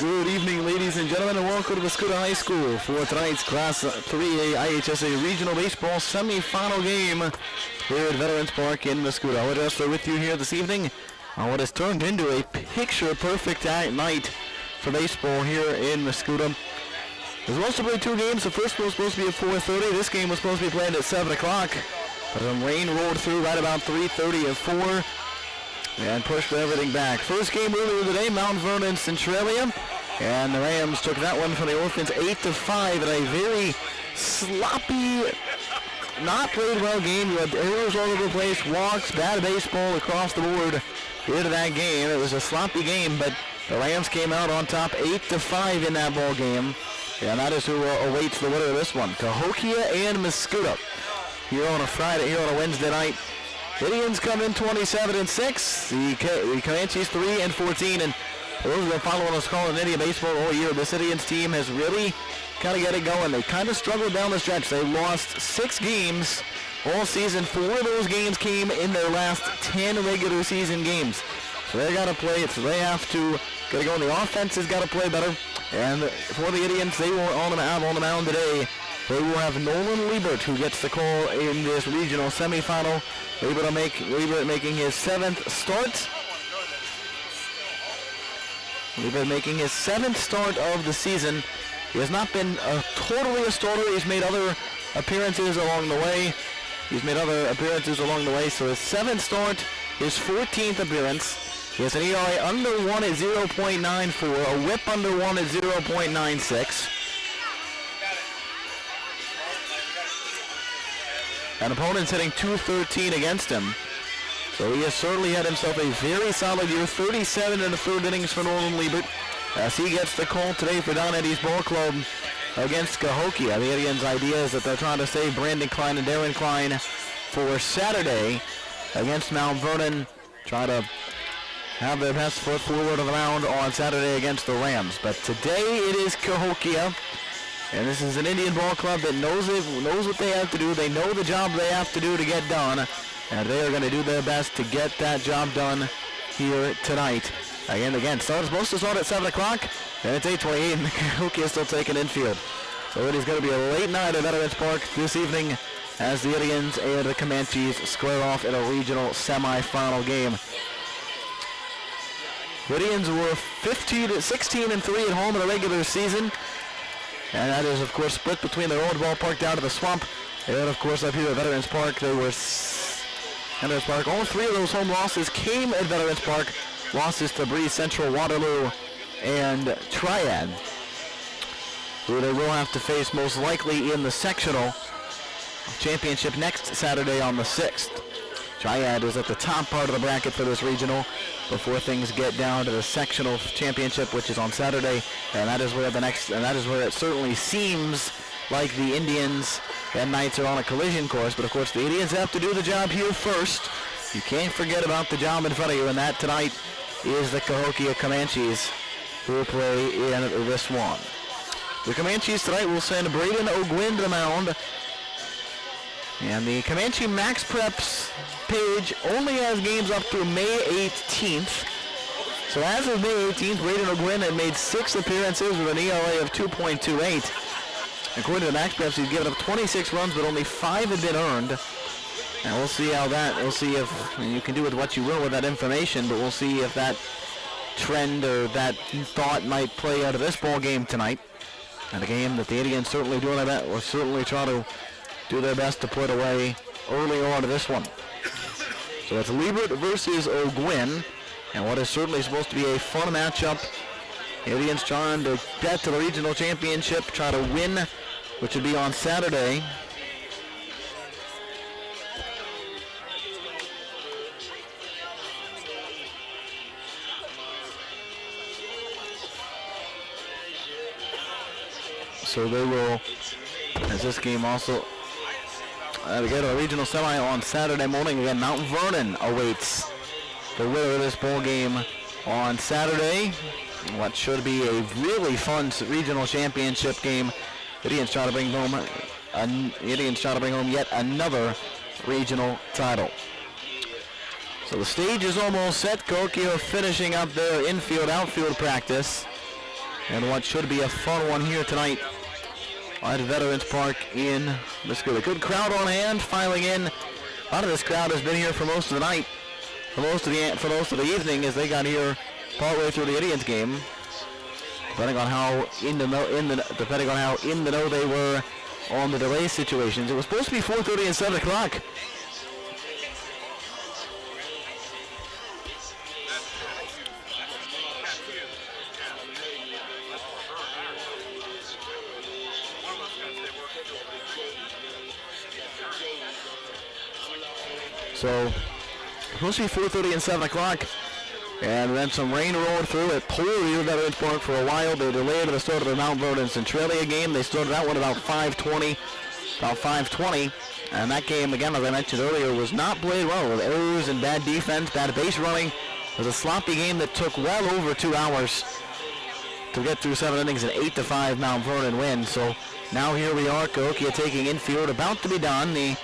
Good evening, ladies and gentlemen, and welcome to Mascoutah High School for tonight's Class 3A IHSA Regional Baseball semifinal game here at Veterans Park in Mascoutah. I'll wrestler with you here this evening on what has turned into a picture-perfect night for baseball here in Mascoutah. There's supposed to play two games. The first one was supposed to be at 4:30. This game was supposed to be played at 7 o'clock. But some rain rolled through right about 3:30 and 4 and pushed everything back. First game earlier today, Mount Vernon Centralia. And the Rams took that one from the Orphans 8-5 in a very sloppy, not played well game. You had errors all over the place, walks, bad baseball across the board into that game. It was a sloppy game, but the Rams came out on top 8-5 in that ball game. And that is who awaits the winner of this one. Cahokia and Mascoutah here on a Wednesday night. Indians come in 27-6. The Comanches 3-14. And for those who have been following us calling Indian baseball all year, this Indians team has really kind of got it going. They kind of struggled down the stretch. They lost 6 games all season. 4 of those games came in their last 10 regular season games. So they got to play it. So they have to get it going. The offense has got to play better. And for the Indians, they will on the mound today. They will have Nolan Liebert, who gets the call in this regional semifinal. Liebert making his 7th start. Liebert making his 7th start of the season. He has not been totally a starter. He's made other appearances along the way. So his 7th start, his 14th appearance. He has an ERA under 1 at 0.94, a whip under 1 at 0.96. And opponents hitting .213 against him. So he has certainly had himself a very solid year. 37 in the third innings for Nolan Liebert as he gets the call today for Don Eddie's Ball Club against Cahokia. The Indians' idea is that they're trying to save Brandon Klein and Darren Klein for Saturday against Mount Vernon. Try to have their best foot forward on the mound on Saturday against the Rams. But today it is Cahokia. And this is an Indian ball club that knows what they have to do. They know the job they have to do to get done. And they are going to do their best to get that job done here tonight. Again, supposed to start at 7 o'clock. And it's 8:28 and Cahokia is still taking infield. So it is going to be a late night at Veterans Park this evening as the Indians and the Comanches square off in a regional semifinal game. The Indians were 16-3 at home in the regular season. And that is, of course, split between their old ballpark down to the Swamp. And, of course, up here at Veterans Park, all 3 of those home losses came at Veterans Park. Losses to Breeze Central, Waterloo, and Triad, who they will have to face most likely in the sectional championship next Saturday on the 6th. Triad is at the top part of the bracket for this regional before things get down to the sectional championship, which is on Saturday, and that is where it certainly seems like the Indians and Knights are on a collision course. But of course, the Indians have to do the job here first. You can't forget about the job in front of you, and that tonight is the Cahokia Comanches, who will play in this one. The Comanches tonight will send Braden O'Gwyn to the mound. And the Comanche Max Preps page only has games up through May 18th. So as of May 18th, Braden O'Gwyn had made 6 appearances with an ERA of 2.28. According to the Max Preps, he's given up 26 runs, but only 5 had been earned. And we'll see if you can do with what you will with that information, but we'll see if that trend or that thought might play out of this ball game tonight. And a game that the Indians certainly will certainly try to do their best to put away early on to this one. So it's Liebert versus O'Gwyn, and what is certainly supposed to be a fun matchup. Indians trying to get to the regional championship, try to win, which would be on Saturday. So they will, as this game also, we go to a regional semi on Saturday morning. Again, Mount Vernon awaits the winner of this ball game on Saturday. What should be a really fun regional championship game. Indians try to bring home yet another regional title. So the stage is almost set. Cahokia finishing up their infield-outfield practice. and what should be a fun one here tonight at Veterans Park in Mascoutah. Good crowd on hand, filing in. A lot of this crowd has been here for most of the night, for most of the evening, as they got here partway through the Indians game. Depending on how in the know they were on the delay situations. It was supposed to be 4:30 and 7 o'clock. So, supposed to be 4:30 and 7 o'clock. And then some rain rolled through. It poured here at Veterans Park for a while. They delayed the start of the Mount Vernon Centralia game. They started that one about 5:20. And that game, again, as I mentioned earlier, was not played well with errors and bad defense, bad base running. It was a sloppy game that took well over 2 hours to get through 7 innings, an 8-5 Mount Vernon win. So now here we are, Cahokia taking infield, about to be done. The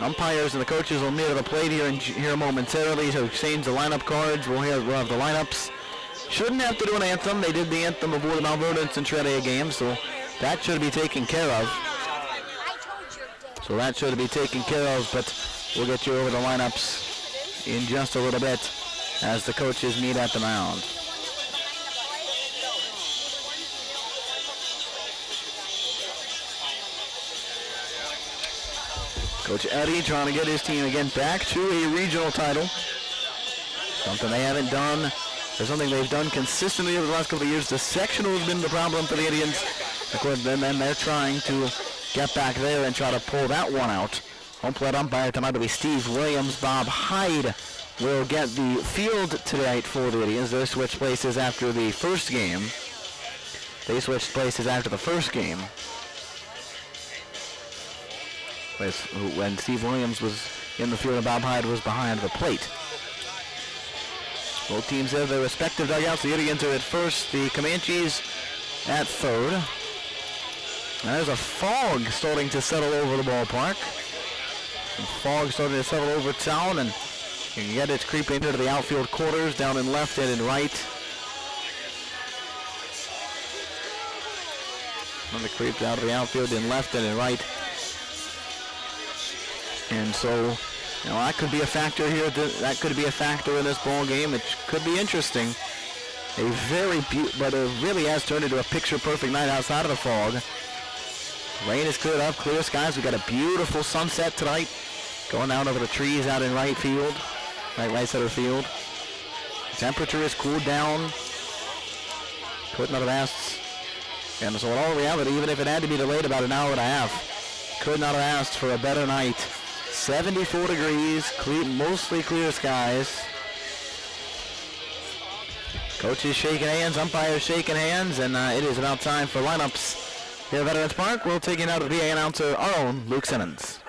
umpires and the coaches will meet at the plate here momentarily to exchange the lineup cards. We'll have the lineups. Shouldn't have to do an anthem. They did the anthem before the Mount Vernon Centralia game, so that should be taken care of. But we'll get you over the lineups in just a little bit as the coaches meet at the mound. Coach Eddie trying to get his team again back to a regional title. Something they haven't done, or something they've done consistently over the last couple of years. The sectional has been the problem for the Indians. Of course, then they're trying to get back there and try to pull that one out. Home plate umpire tonight will be Steve Williams. Bob Hyde will get the field tonight for the Indians. They switched places after the first game. When Steve Williams was in the field and Bob Hyde was behind the plate. Both teams have their respective dugouts. The Indians are at first, the Comanches at third. And there's a fog starting to settle over the ballpark. Some fog starting to settle over town, and you can get it creeping into the outfield quarters down in left and in right. And it creeps out of the outfield in left and in right. And so, that could be a factor here. That could be a factor in this ball game. It could be interesting. But it really has turned into a picture-perfect night outside of the fog. Rain is cleared up, clear skies. We've got a beautiful sunset tonight, going down over the trees out in right center field. Temperature is cooled down. Could not have asked. And so in all reality, even if it had to be delayed about an hour and a half, could not have asked for a better night. 74 degrees, mostly clear skies. Coaches shaking hands, umpires shaking hands, and it is about time for lineups here at Veterans Park. We'll take it out of the VA announcer, our own Luke Simmons.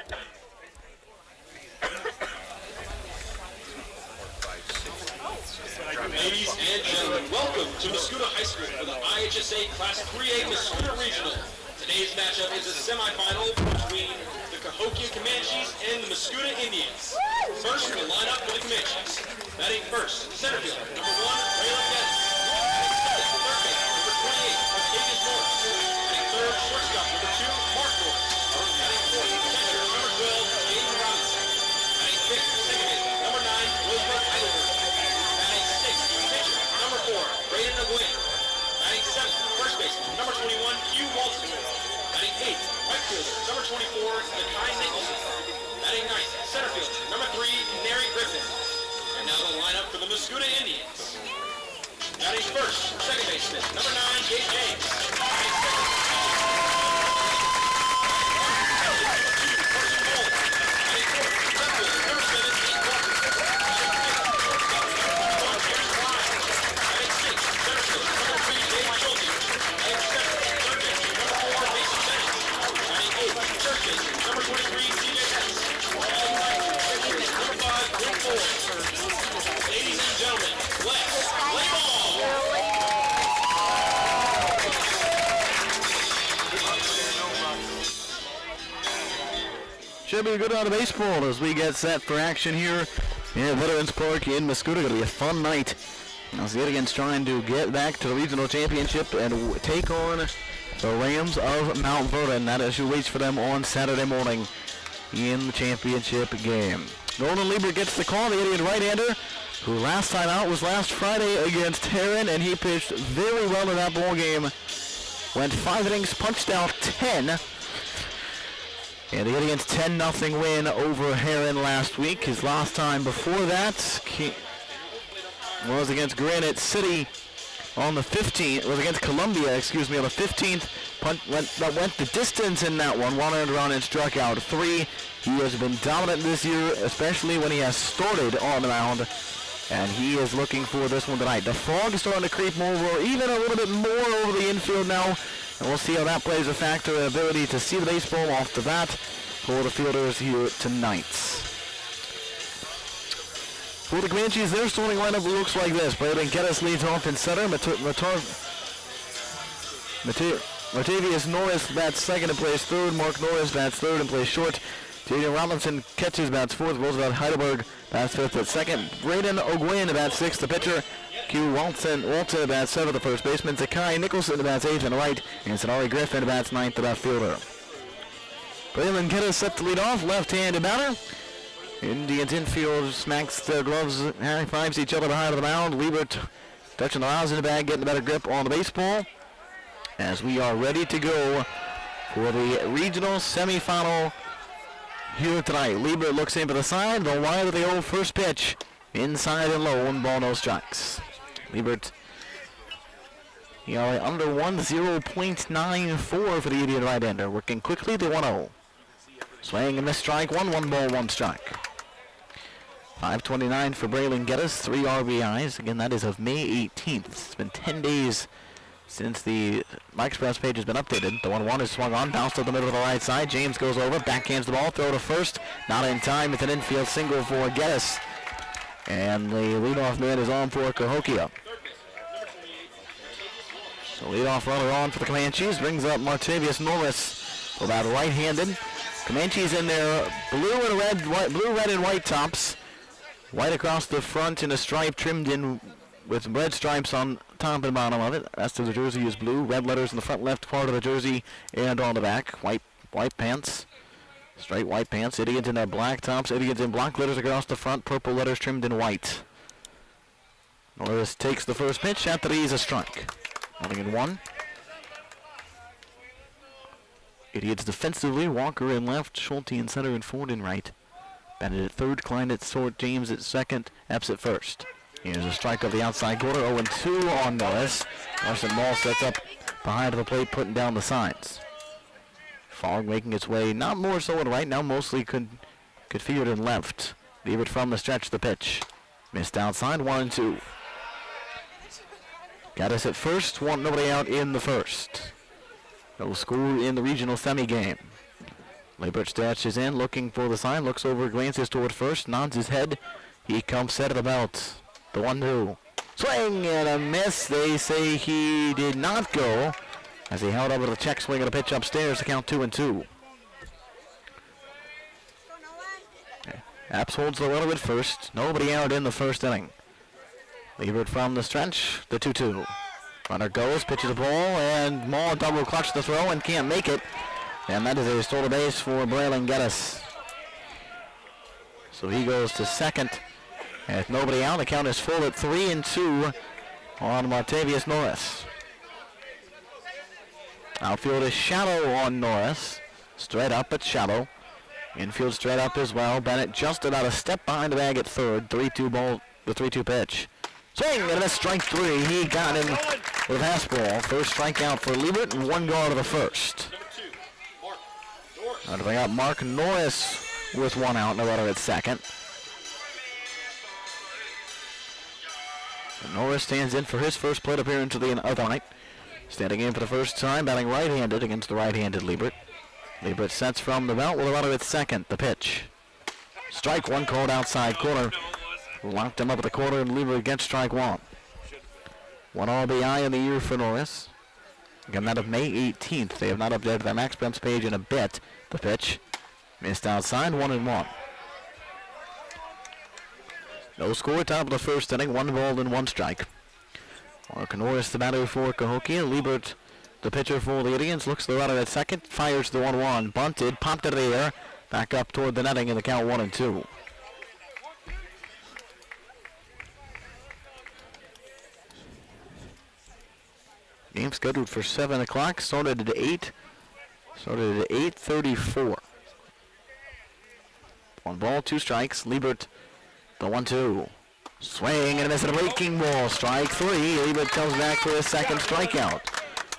Ladies and gentlemen, welcome to Mascoutah High School for the IHSA Class 3A Mascoutah Regional. Today's matchup is a semifinal between the Cahokia Comanches and the Mascoutah Indians. First, the lineup for the Comanches. Batting first, center field, number 1, Raylan Dennis. Batting second, third base, number 28, Octavius Norris. Batting third, shortstop, number 2, Mark Norris. Batting fourth, catcher, number 12, Jaden Robinson. Batting fifth, second base, number 9, Rosemont Eidelberg. Batting sixth, pitcher, number 4, Brayden Nguyen. Batting seventh, first baseman, number 21, Hugh Walton. Batting eighth, right fielder, number 24, Nakai Nicholson. Batting ninth, center fielder, number 3, Nary Griffin. And now the lineup for the Mascoutah Indians. Batting first, second baseman, number 9, Gabe James. Batting second, Carson Bolt. Batting fourth, left fielder, number 7, Nate Walker. Batting sixth, center fielder, number 3, Dave Schulte. Batting seventh, third baseman, number 4, Mason Bennett. Batting eighth, first baseman, number 23, CJ Hess. Batting ninth, number 5, Will Ford. Ladies and gentlemen, let's play ball! Should be a good round of baseball as we get set for action here in Veterans Park in Mascoutah. Going to be a fun night Now Zedigan's trying to get back to the regional championship and take on the Rams of Mount Vernon. That is who waits for them on Saturday morning in the championship game. Nolan Lieber gets the call, the Indian right-hander, who last time out was last Friday against Heron, and he pitched very well in that ball game. Went 5 innings, punched out 10. And the Indians' 10-0 win over Heron last week. His last time before that was against Granite City on the 15th. Was against Columbia, on the 15th. Went the distance in that one. 1 earned run and struck out 3. He has been dominant this year, especially when he has started on the mound. And he is looking for this one tonight. The fog is starting to creep over, even a little bit more over the infield now. And we'll see how that plays a factor in ability to see the baseball off the bat for the fielders here tonight. For the Comanches, their starting lineup looks like this. Braden Geddes leads off in center. Matavius Norris bats second and plays third. Mark Norris bats third and plays short. Jaden Robinson catches, bats fourth. Roosevelt Heidelberg bats fifth at second. Braden O'Gwyn bats sixth, the pitcher. Q. Walton bats seventh, the first baseman. Zakai Nicholson bats eighth and right. And Sonari Griffin bats ninth, the left fielder. Braylon Geddes set to lead off, left-handed batter. Indians infield smacks their gloves, high-fives each other behind the mound. Liebert touching the rounds in the bag, getting a better grip on the baseball. As we are ready to go for the regional semifinal here tonight. Liebert looks in for the side, the wide of the old first pitch. Inside and low, 1 ball, no strikes. Liebert, under 1, 0.94 for the Indian right-hander. Working quickly, the 1-0. Swing and miss, strike 1, 1 ball, 1 strike. 529 for Braylon Geddes, 3 RBIs. Again, that is of May 18th. It's been 10 days since the Mike Express page has been updated. The 1-1 is swung on, bounced to the middle of the right side. James goes over, backhands the ball, throw to first. Not in time. It's an infield single for Geddes. And the leadoff man is on for Cahokia. So leadoff runner on for the Comanches. Brings up Martavius Norris, about right-handed. Comanches in their blue, red, and white tops. White across the front and a stripe trimmed in with red stripes on top and bottom of it. The rest of the jersey is blue. Red letters in the front left part of the jersey and on the back. White pants. Straight white pants. Indians in their black tops. Indians in black letters across the front. Purple letters trimmed in white. Norris takes the first pitch. At the he's a strike. 0-1. Indians defensively. Walker in left. Schulte in center and Ford in right. Bennett at third. Klein at short. James at second. Epps at first. Here's a strike of the outside corner. 0-2 on Norris. Carson Ball sets up behind the plate, putting down the signs. Fog making its way, not more so in right, now mostly could field in left. Leave it from the stretch, the pitch. Missed outside, 1-2. Got us at first, nobody out in the first. No score in the regional semi-game. Liebert stashes in, looking for the sign, looks over, glances toward first, nods his head. He comes set of the belt. The 1-2. Swing and a miss. They say he did not go as he held up with a check swing and a pitch upstairs to count 2-2. Apps holds the runner at first. Nobody out in the first inning. Liebert from the stretch. The 2-2. Runner goes, pitches the ball, and Maul double clutch the throw and can't make it. And that is a stolen base for Braylon Geddes. So he goes to second. And with nobody out, the count is full at 3-2 on Martavius Norris. Outfield is shallow on Norris. Straight up but shallow. Infield straight up as well. Bennett just about a step behind the bag at third. 3-2 ball, the 3-2 pitch. Swing and a miss, strike 3. He got him with a fastball. First strikeout for Liebert and 1 go to the first. Now to bring up Mark Norris with 1 out, no runner at second. And Norris stands in for his first plate appearance of the other night. Standing in for the first time, batting right-handed against the right-handed Liebert. Liebert sets from the belt with a runner at second. The pitch. Strike 1 called outside corner. Locked him up at the corner and Liebert gets strike 1. 1 RBI in the year for Norris. Again, that of May 18th. They have not updated their Max Bremps page in a bit. The pitch. Missed outside, 1-1. No score, top of the first inning, 1 ball and 1 strike. Mark Norris, the batter for Cahokia. Liebert, the pitcher for the Indians, looks to the runner at second, fires the 1-1, bunted, popped it in the air, back up toward the netting in the count 1-2. Game scheduled for 7 o'clock, started at 8. Started at 8:34. 1 ball, 2 strikes. Liebert, the 1-2. Swing and a miss at a breaking ball. Strike 3. Liebert comes back for his second strikeout.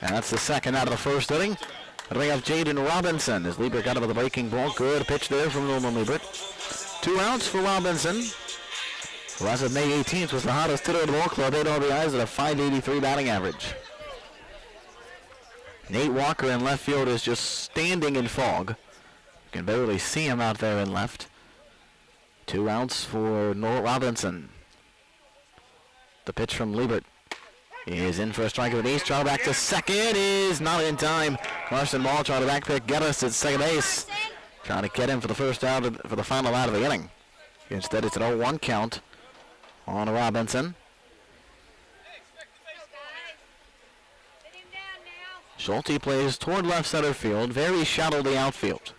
And that's the second out of the first inning. That'll bring up Jaden Robinson as Liebert got up with the breaking ball. Good pitch there from Norman Liebert. 2 outs for Robinson, who as of May 18th was the hottest hitter in the ball club. 8 RBIs at a .583 batting average. Nate Walker in left field is just standing in fog. You can barely see him out there in left. 2 outs for Robinson. The pitch from Liebert is in for a strike of an ace. Try back to second is not in time. Carson Ball trying to back pick Geddes at second base. Trying to get him for the first out for the final out of the inning. Instead, it's an 0-1 count on Robinson. Schulte plays toward left center field, very shallow the outfield.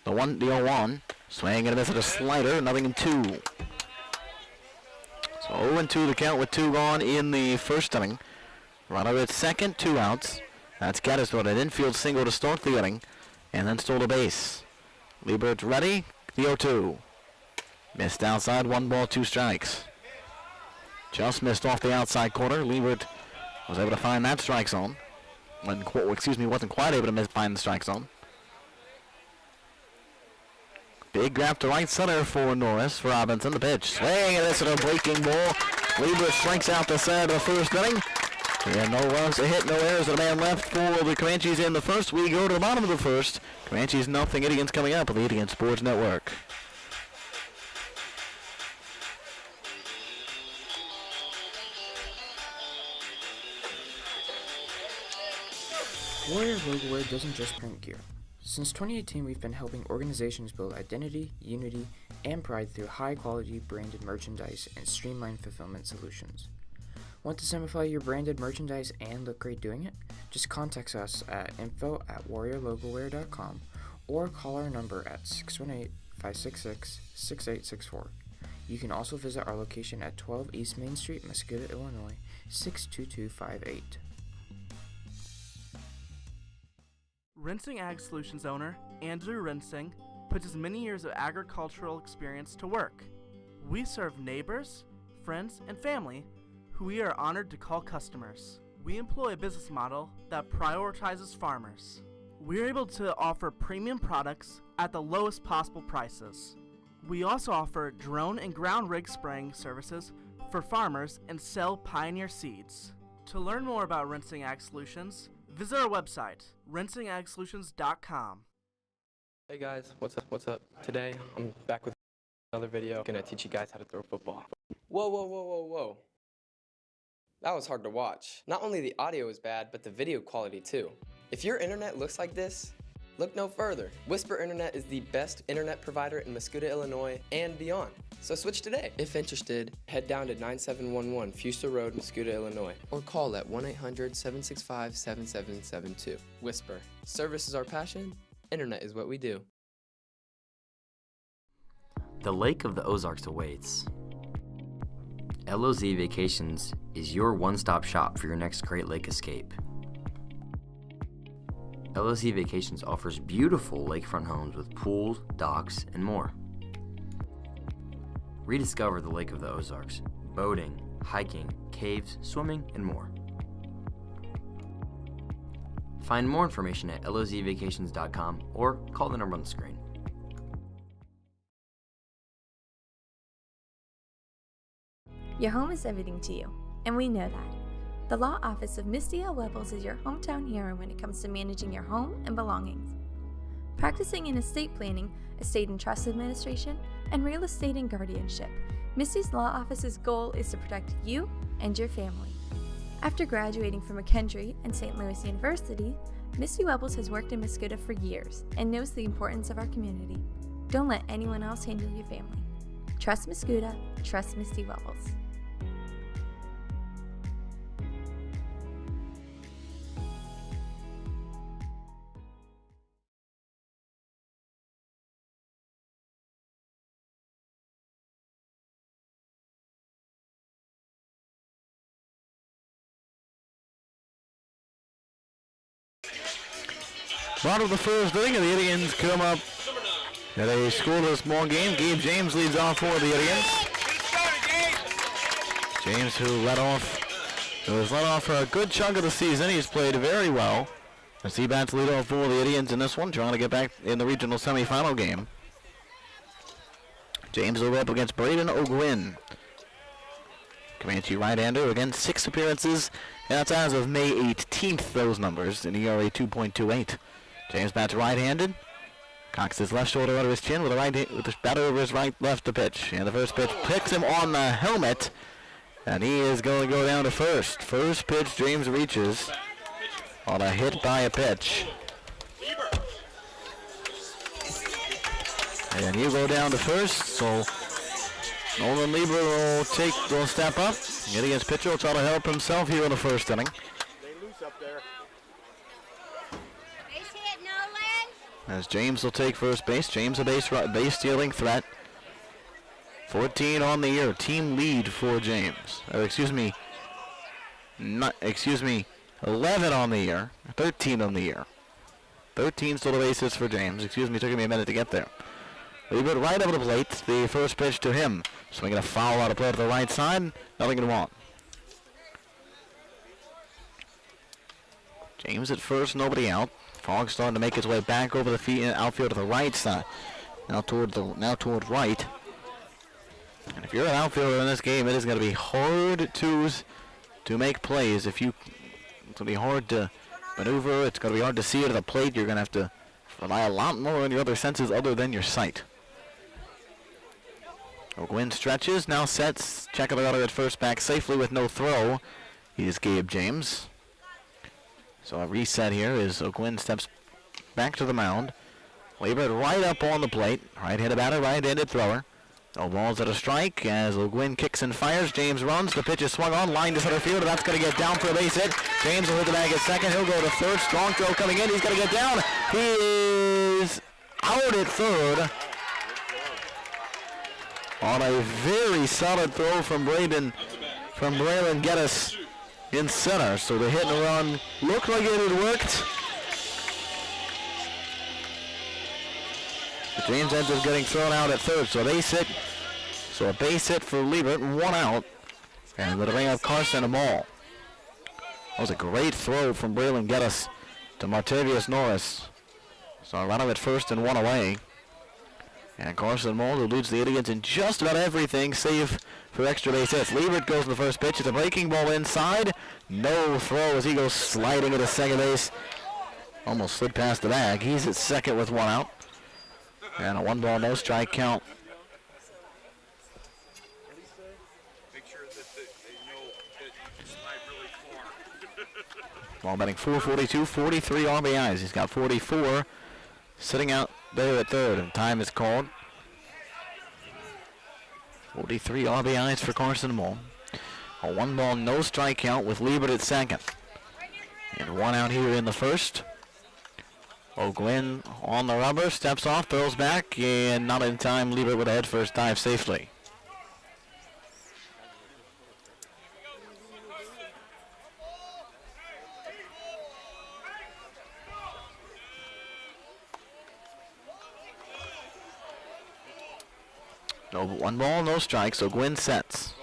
The 0-1, swing and a miss at a slider, nothing in 2. So 0-2 the count with 2 gone in the first inning. Runner at second, 2 outs. That's Geddes with an infield single to start the inning, and then stole a base. Liebert ready, the 0-2. Missed outside, 1 ball, 2 strikes. Just missed off the outside corner. Liebert was able to find that strike zone. Wasn't quite able to find the strike zone. Big grab to right center for Norris. For Robinson, the pitch. Swing, and this is a breaking ball. Liebert strikes out the side of the first inning. And no runs, a hit, no errors, and a man left for the Comanches in the first. We go to the bottom of the first. Comanches nothing, Indians coming up with the Indian Sports Network. Warrior Logowear doesn't just print gear. Since 2018, we've been helping organizations build identity, unity, and pride through high-quality branded merchandise and streamlined fulfillment solutions. Want to simplify your branded merchandise and look great doing it? Just contact us at info@warriorlogowear.com or call our number at 618-566-6864. You can also visit our location at 12 East Main Street, Mascoutah, Illinois, 62258. Rinsing Ag Solutions owner Andrew Rinsing puts his many years of agricultural experience to work. We serve neighbors, friends, and family who we are honored to call customers. We employ a business model that prioritizes farmers. We are able to offer premium products at the lowest possible prices. We also offer drone and ground rig spraying services for farmers and sell Pioneer seeds. To learn more about Rinsing Ag Solutions, visit our website, rinsingagsolutions.com. Hey guys, what's up? Today, I'm back with another video. I'm gonna teach you guys how to throw football. Whoa. That was hard to watch. Not only the audio is bad, but the video quality too. If your internet looks like this, look no further. Whisper Internet is the best internet provider in Mascoutah, Illinois, and beyond. So switch today. If interested, head down to 9711 Fuster Road, Mascoutah, Illinois, or call at 1-800-765-7772. Whisper. Service is our passion. Internet is what we do. The Lake of the Ozarks awaits. LOZ Vacations is your one-stop shop for your next Great Lake escape. LOZ Vacations offers beautiful lakefront homes with pools, docks, and more. Rediscover the Lake of the Ozarks, boating, hiking, caves, swimming, and more. Find more information at lozvacations.com or call the number on the screen. Your home is everything to you, and we know that. The Law Office of Misty L. Webbles is your hometown hero when it comes to managing your home and belongings. Practicing in estate planning, estate and trust administration, and real estate and guardianship, Misty's Law Office's goal is to protect you and your family. After graduating from McKendree and St. Louis University, Misty Webbles has worked in Mascoutah for years and knows the importance of our community. Don't let anyone else handle your family. Trust Mascoutah, trust Misty Webbles. Bottom of the first inning, and the Indians come up at a scoreless ball game. Gabe James leads off for the Indians. James, who was let off for a good chunk of the season. He's played very well. As he bats lead off for the Indians in this one, trying to get back in the regional semifinal game. James will go up against Braden O'Gwyn. Comanche right-hander, again, 6 appearances. And that's as of May 18th, those numbers, in ERA 2.28. James bats right-handed. Cocks his left shoulder under his chin with the batter over his right left to pitch. And the first pitch picks him on the helmet. And he is going to go down to first. First pitch, James reaches on a hit by a pitch. And you go down to first, so Nolan Lieber will step up. Get against pitcher, will try to help himself here in the first inning. They loose up there. Base hit, Nolan. As James will take first base. James a base stealing threat. 14 on the year, team lead for James. 11 on the year, 13 on the year. 13 stolen bases for James. Took me a minute to get there. Lieber right over the plate. The first pitch to him. Swinging a foul out of play to the right side. Nothing in one. James at first, nobody out. Fogg starting to make his way back over the outfield to the right side. Now toward right. And if you're an outfielder in this game, it is going to be hard to make plays. It's going to be hard to maneuver. It's going to be hard to see at the plate. You're going to have to rely a lot more on your other senses other than your sight. O'Gwyn stretches, now sets. Check of the runner at first, back safely with no throw. He is Gabe James. So a reset here as O'Gwyn steps back to the mound. Lieber right up on the plate. Right-handed batter, right-handed thrower. No balls at a strike as O'Gwyn kicks and fires. James runs. The pitch is swung on. Line to center field. And that's going to get down for a base hit. James will hit the bag at second. He'll go to third. Strong throw coming in. He's going to get down. He is out at third. On a very solid throw from Braylon Geddes in center. So the hit and run looked like it had worked. But James ends up getting thrown out at third. So a base hit for Lieber, 1 out. And it'll bring up Carson Amall. That was a great throw from Braylon Geddes to Martavius Norris. So a runner at first and 1 away. And Carson Amall, who leads the Indians in just about everything, save for extra base hits. Lieber goes in the first pitch. It's a breaking ball inside. No throw as he goes sliding into second base. Almost slid past the bag. He's at second with 1 out. And a 1 ball, no strike count. Ball batting 442, 43 RBIs. He's got 44 sitting out there at third, and time is called. 43 RBIs for Carson Amall. A 1 ball, no strike count with Lieber at second. And 1 out here in the first. O'Gwyn on the rubber, steps off, throws back, and not in time. Lieber with a head first dive safely. No 1 ball, no strikes. O'Gwyn sets.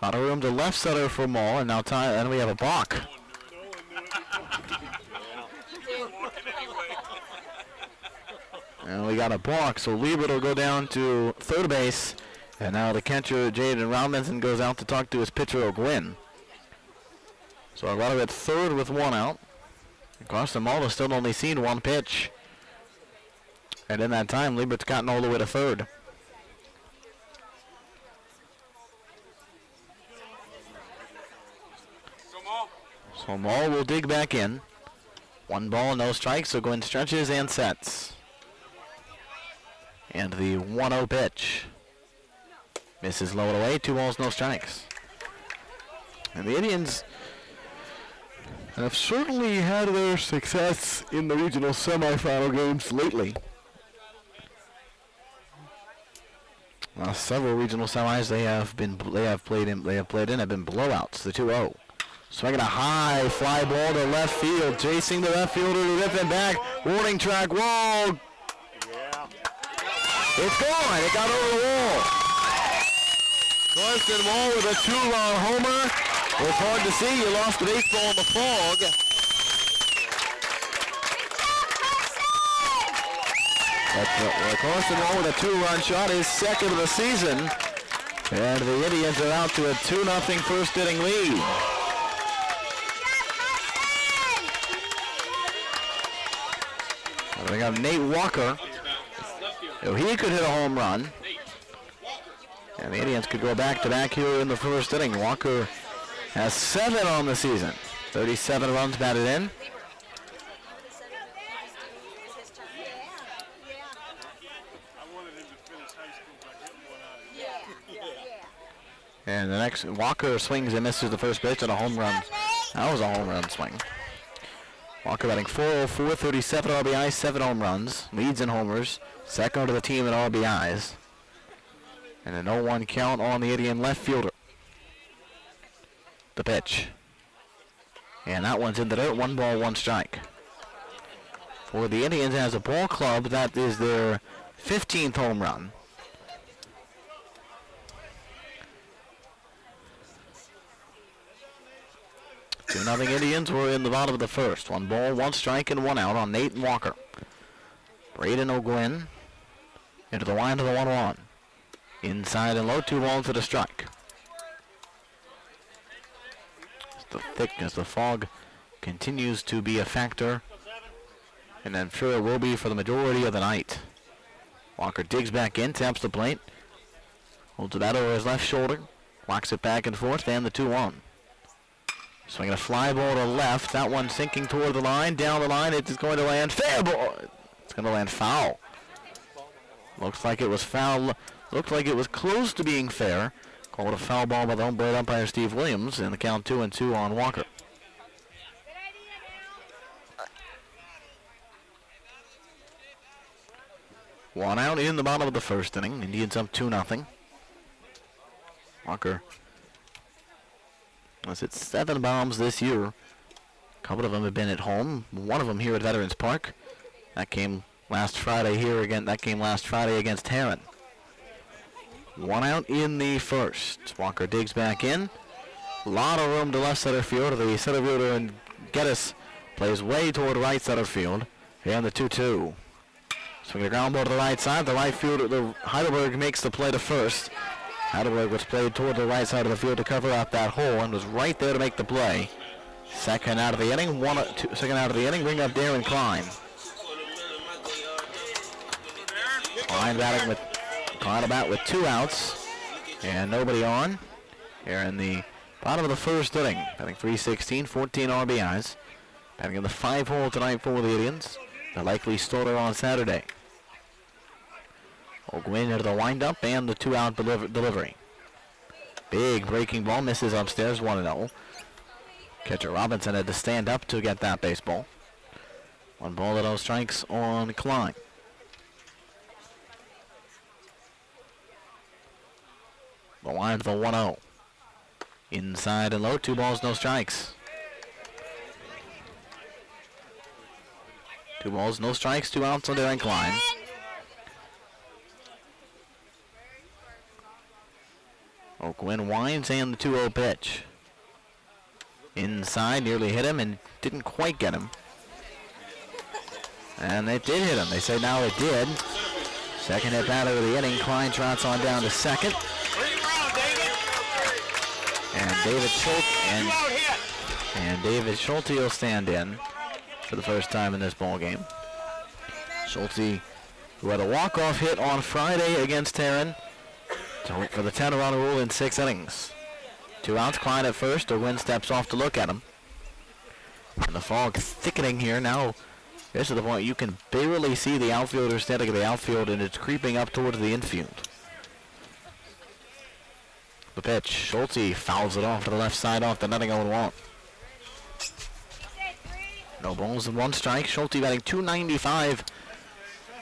Out of room to left center for Mall, and now and we have a balk. And we got a balk, so Lieber will go down to third base. And now the catcher, Jaden Robinson, goes out to talk to his pitcher, O'Gwyn. So a runner at third with 1 out. Carson Mall has still only seen 1 pitch. And in that time, Lieber's gotten all the way to third. So Mall will dig back in. 1 ball, no strikes, so O'Gwyn stretches and sets. And the 1-0 pitch. Misses low and away, 2 balls, no strikes. And the Indians have certainly had their success in the regional semifinal games lately. Several regional semis they have played in have been blowouts. The 2-0 Swinging a high fly ball to left field. Chasing the left fielder to rip it back. Warning track wall. It's gone. It got over the wall. Carson Wall with a 2-run homer. It was hard to see. You lost the baseball in the fog. Carson Wall with a 2-run shot, his second of the season. And the Indians are out to a 2-0 first inning lead. We got Nate Walker. He could hit a home run. And the Indians could go back-to-back here in the first inning. Walker has 7 on the season. 37 runs batted in. And the next, Walker swings and misses the first pitch on a home run. That was a home run swing. Walker batting .404, 37 RBIs, 7 home runs. Leads in homers. Second to the team in RBIs. And a 0-1 count on the Indian left fielder. The pitch. And that one's in the dirt. 1 ball, 1 strike. For the Indians as a ball club, that is their 15th home run. Two nothing Indians were in the bottom of the first. 1 ball, 1 strike, and 1 out on Nate Walker. Braden O'Gwynn into the line of the 1-1. Inside and low, 2 balls for the strike. The thickness, the fog continues to be a factor, and I'm sure it will be for the majority of the night. Walker digs back in, taps the plate, holds it out over his left shoulder, walks it back and forth, and the 2-1. Swinging a fly ball to left. That one sinking toward the line. Down the line. It is going to land fair ball. It's going to land foul. Looks like it was foul. Looked like it was close to being fair. Called a foul ball by the home plate umpire Steve Williams. And the count 2-2 on Walker. One out in the bottom of the first inning. Indians up 2-0. Walker has hit 7 bombs this year. A couple of them have been at home. One of them here at Veterans Park. That came last Friday here again. That came last Friday against Heron. 1 out in the first. Walker digs back in. A lot of room to left center field. The center fielder and Geddes plays way toward right center field. And the 2-2. Swing the ground ball to the right side. The right fielder, the Heidelberg makes the play to first. Heidelberg was played toward the right side of the field to cover up that hole and was right there to make the play. Second out of the inning, second out of the inning, bring up Darren Klein. Klein batting with 2 outs and nobody on. Here in the bottom of the first inning, batting .316, 14 RBIs. Batting in the 5-hole tonight for the Indians. The likely starter on Saturday. O'Gwynn into the windup and the 2-out delivery. Big breaking ball, misses upstairs, 1-0. Catcher Robinson had to stand up to get that baseball. 1 ball and 0 strikes on Klein. The line for 1-0. Inside and low, 2 balls, no strikes. 2 balls, no strikes, 2 outs on Darren Klein. O'Gwynn winds and the 2-0 pitch. Inside, nearly hit him and didn't quite get him. And it did hit him. They say now it did. Second hit batter of the inning. Klein trots on down to second. And David Schulte will stand in for the first time in this ball game. Schulte, who had a walk-off hit on Friday against Heron, for the 10-run rule in 6 innings. 2 outs, Klein at first. O'Gwynn steps off to look at him. And the fog thickening here. Now, this is the point you can barely see the outfielder standing in the outfield, and it's creeping up towards the infield. The pitch. Schulte fouls it off to the left side off the netting 0-1. No balls and 1 strike. Schulte batting .295.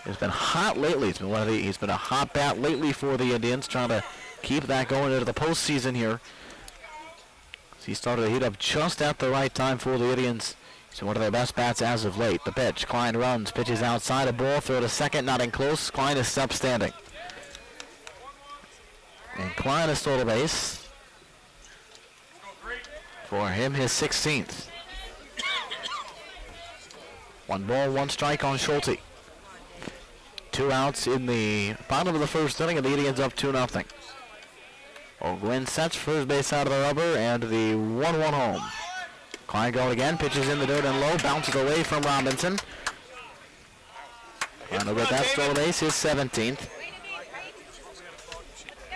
It's been hot lately. He's been a hot bat lately for the Indians, trying to keep that going into the postseason here. He started to heat up just at the right time for the Indians. He's one of their best bats as of late. The pitch, Klein runs, pitches outside, a ball, throw to second, not in close. Klein is standing. And Klein is stole the base. For him, his 16th. 1 ball, 1 strike on Schulte. 2 outs in the bottom of the first inning, and the Indians up 2-0. O'Gwen sets first base out of the rubber, and the 1-1 home. Klein going again, pitches in the dirt and low, bounces away from Robinson. And with that stole base, his 17th.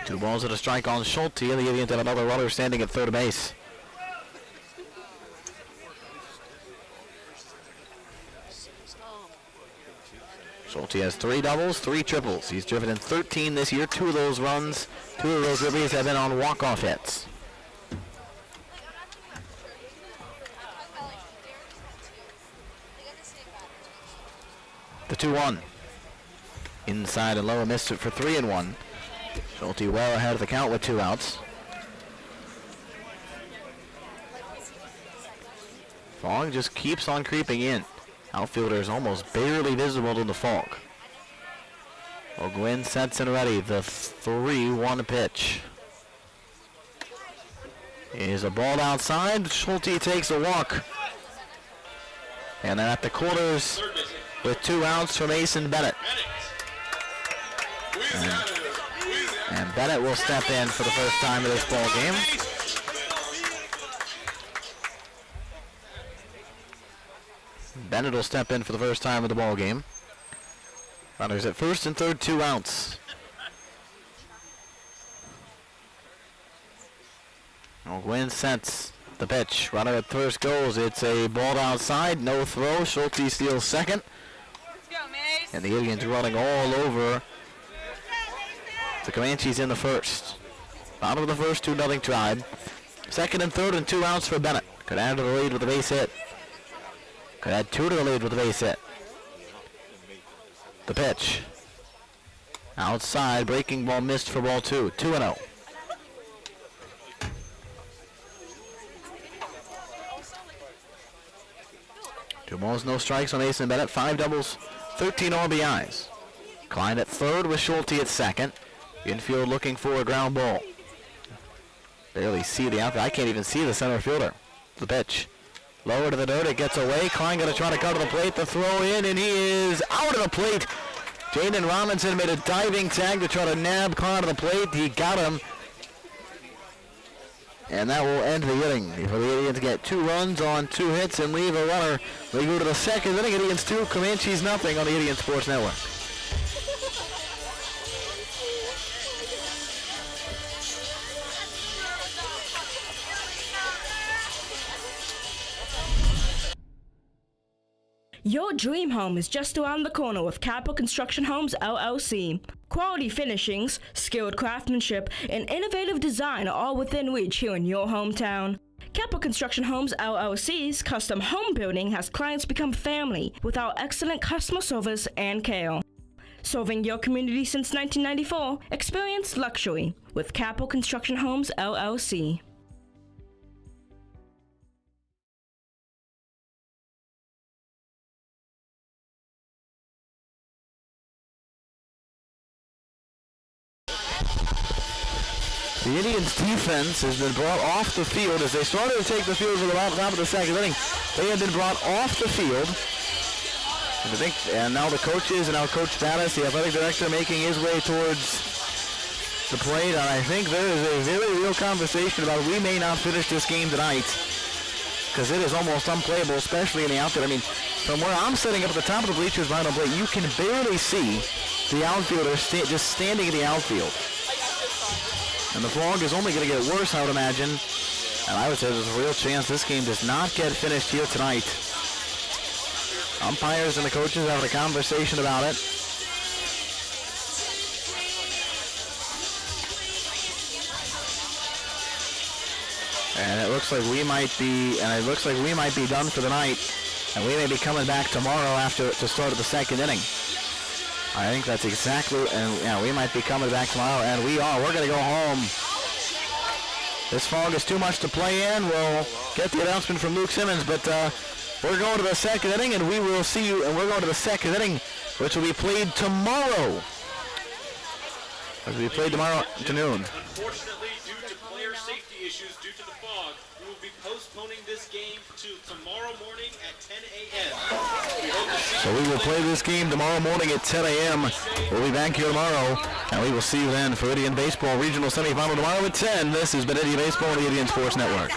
2 balls and a strike on Schulte, and the Indians have another runner standing at third base. Schulte has 3 doubles, 3 triples. He's driven in 13 this year. 2 of those runs, 2 of those ribbies have been on walk-off hits. The 2-1. Inside and low, missed it for 3-1. Schulte well ahead of the count with 2 outs. Fog just keeps on creeping in. Outfielder is almost barely visible in the fog. O'Gwen sets and ready. The 3-1 pitch. Is a ball outside. Schulte takes a walk. And then at the quarters with 2 outs from Mason Bennett. And Bennett will step in for the first time of this ball game. Bennett will step in for the first time of the ball game. Runners at first and third, 2 outs. O'Gwen sets the pitch. Runner at first goes. It's a ball outside, no throw. Schulte steals second. And the Indians running all over the Comanches in the first. Bottom of the first, 2-0 Tribe. Second and third and 2 outs for Bennett. Could add to the lead with a base hit. Could add 2 to the lead with a base hit. The pitch. Outside, breaking ball missed for ball 2. 2-0. Two balls, no strikes on Mason Bennett. 5 doubles, 13 RBIs. Klein at third with Schulte at second. Infield looking for a ground ball. Barely see the outfield. I can't even see the center fielder. The pitch. Lower to the dirt, it gets away. Klein going to try to cut to the plate, the throw in, and he is out of the plate. Jaden Robinson made a diving tag to try to nab Klein to the plate. He got him. And that will end the inning. For the Indians get 2 runs on 2 hits and leave a runner. We go to the second inning. Indians 2, Comanches nothing on the Indian Sports Network. Your dream home is just around the corner with Capital Construction Homes, LLC. Quality finishings, skilled craftsmanship, and innovative design are all within reach here in your hometown. Capital Construction Homes, LLC's custom home building has clients become family with our excellent customer service and care. Serving your community since 1994, experience luxury with Capital Construction Homes, LLC. The Indians' defense has been brought off the field as they started to take the field for the top of the second inning. They have been brought off the field. And now the coaches and now Coach Battis, the athletic director, making his way towards the plate. And I think there is a very real conversation about we may not finish this game tonight because it is almost unplayable, especially in the outfield. I mean, from where I'm sitting up at the top of the bleachers behind the plate, you can barely see the outfielder just standing in the outfield. And the fog is only going to get worse, I would imagine. And I would say there's a real chance this game does not get finished here tonight. Umpires and the coaches having a conversation about it. And it looks like we might be, done for the night. And we may be coming back tomorrow to start the second inning. I think that's exactly, and yeah, we might be coming back tomorrow, and we are. We're going to go home This fog is too much to play in. We'll get the announcement from Luke Simmons, but we're going to the second inning, and we will see you. And we're going to the second inning, which will be played tomorrow. Which will be played tomorrow afternoon. Unfortunately, due to player safety issues due to the fog, we will be postponing this game to tomorrow morning at 10 a.m. So we will play this game tomorrow morning at 10 a.m. We'll be back here tomorrow, and we will see you then for Indian Baseball Regional Semifinal tomorrow at 10. This has been Indian Baseball on the Indian Sports Network.